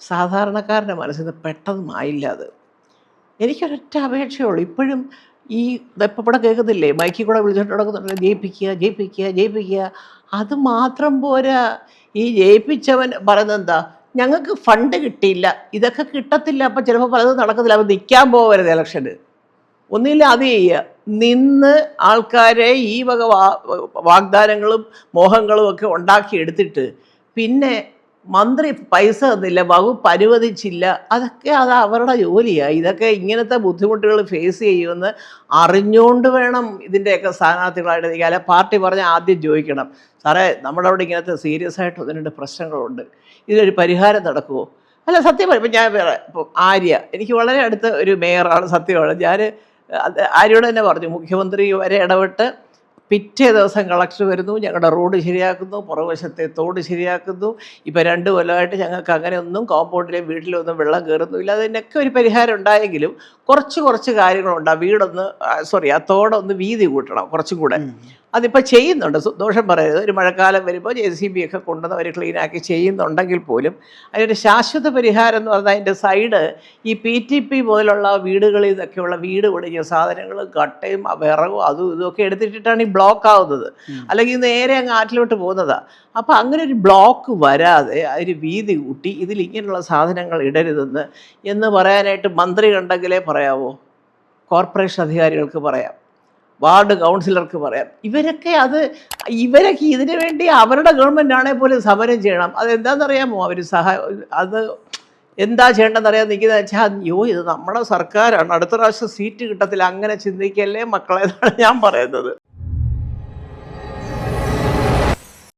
സാധാരണക്കാരൻ്റെ മനസ്സിൽ നിന്ന് പെട്ടെന്ന് മായില്ല അത്. എനിക്കൊരൊറ്റ അപേക്ഷയുള്ളൂ ഇപ്പോഴും. ഈ ഇപ്പം ഇവിടെ കേൾക്കുന്നില്ലേ, മൈക്കിൽ കൂടെ വിളിച്ചിട്ട് നടക്കുന്നുണ്ടല്ലോ, ജയിപ്പിക്കുക ജയിപ്പിക്കുക ജയിപ്പിക്കുക. അത് മാത്രം പോരാ. ഈ ജയിപ്പിച്ചവൻ പറയുന്നത് എന്താ, ഞങ്ങൾക്ക് ഫണ്ട് കിട്ടിയില്ല, ഇതൊക്കെ കിട്ടത്തില്ല, അപ്പം ചിലപ്പോൾ പലതും നടക്കത്തില്ല, അപ്പം നിൽക്കാൻ പോകരുത് ഇലക്ഷന്. ഒന്നില്ല അത് ചെയ്യുക, നിന്ന് ആൾക്കാരെ ഈ വക വാഗ്ദാനങ്ങളും മോഹങ്ങളും ഒക്കെ ഉണ്ടാക്കിയെടുത്തിട്ട് പിന്നെ മന്ത്രി പൈസ തന്നില്ല, വകുപ്പ് അനുവദിച്ചില്ല, അതൊക്കെ അത് അവരുടെ ജോലിയാണ്. ഇതൊക്കെ ഇങ്ങനത്തെ ബുദ്ധിമുട്ടുകൾ ഫേസ് ചെയ്യുമെന്ന് അറിഞ്ഞുകൊണ്ട് വേണം ഇതിൻ്റെയൊക്കെ സ്ഥാനാർത്ഥികളായിട്ട് നിൽക്കുക. അല്ല പാർട്ടി പറഞ്ഞാൽ ആദ്യം ചോദിക്കണം, സാറേ നമ്മുടെ അവിടെ ഇങ്ങനത്തെ സീരിയസ് ആയിട്ട് 1-2 പ്രശ്നങ്ങളുണ്ട്, ഇതിനൊരു പരിഹാരം നടക്കുമോ? അല്ല സത്യം പറയും. ഇപ്പം ഞാൻ ഇപ്പം ആര്യ എനിക്ക് വളരെ അടുത്ത ഒരു മേയറാണ്, സത്യമാണ്. ഞാൻ ആര്യോട് തന്നെ പറഞ്ഞു, മുഖ്യമന്ത്രി വരെ ഇടപെട്ട് പിറ്റേ ദിവസം കളക്ടർ വരുന്നു, ഞങ്ങളുടെ റോഡ് ശരിയാക്കുന്നു, പുറകുവശത്തെ തോട് ശരിയാക്കുന്നു. ഇപ്പം 2 കൊല്ലമായിട്ട് ഞങ്ങൾക്ക് അങ്ങനെയൊന്നും കോമ്പൗണ്ടിലെയും വീട്ടിലൊന്നും വെള്ളം കയറുന്നില്ല. അതിനൊക്കെ ഒരു പരിഹാരം ഉണ്ടായെങ്കിലും കുറച്ച് കാര്യങ്ങളുണ്ട്. ആ വീടൊന്ന് ആ തോടൊന്ന് വീതി കൂട്ടണം കുറച്ചും കൂടെ. അതിപ്പോൾ ചെയ്യുന്നുണ്ട്, ദോഷം പറയരുത്. ഒരു മഴക്കാലം വരുമ്പോൾ JCB ഒക്കെ കൊണ്ടുവന്ന് അവർ ക്ലീനാക്കി ചെയ്യുന്നുണ്ടെങ്കിൽ പോലും അതിനൊരു ശാശ്വത പരിഹാരം എന്ന് പറഞ്ഞാൽ അതിൻ്റെ സൈഡ് ഈ PTP പോലുള്ള വീടുകളിൽ നിന്നൊക്കെയുള്ള വീട് പൊടിഞ്ഞ സാധനങ്ങളും കട്ടയും വിറകും അതും ഇതുമൊക്കെ എടുത്തിട്ടിട്ടാണ് ഈ ബ്ലോക്ക് ആവുന്നത്. അല്ലെങ്കിൽ നേരെ അങ്ങ് ആറ്റിലോട്ട് പോകുന്നതാണ്. അപ്പോൾ അങ്ങനെ ഒരു ബ്ലോക്ക് വരാതെ അതിന് വീതി കൂട്ടി ഇതിൽ ഇങ്ങനെയുള്ള സാധനങ്ങൾ ഇടരുതെന്ന് എന്ന് പറയാനായിട്ട് മന്ത്രി കണ്ടെങ്കിലേ പറയാവോ? കോർപ്പറേഷൻ അധികാരികൾക്ക് പറയാം, വാർഡ് കൗൺസിലർക്ക് പറയാം. ഇവരൊക്കെ ഇതിനു വേണ്ടി അവരുടെ ഗവൺമെൻറ് ആണെങ്കിൽ പോലും സമരം ചെയ്യണം. അതെന്താണെന്നറിയാമോ? അവർ അത് എന്താ ചെയ്യേണ്ടതെന്നറിയാൻ നിൽക്കുന്നത് വെച്ചാൽ, അയ്യോ ഇത് നമ്മുടെ സർക്കാരാണ്, അടുത്ത പ്രാവശ്യം സീറ്റ് കിട്ടത്തില്ല, അങ്ങനെ ചിന്തിക്കല്ലേ മക്കളെ എന്നാണ് ഞാൻ പറയുന്നത്.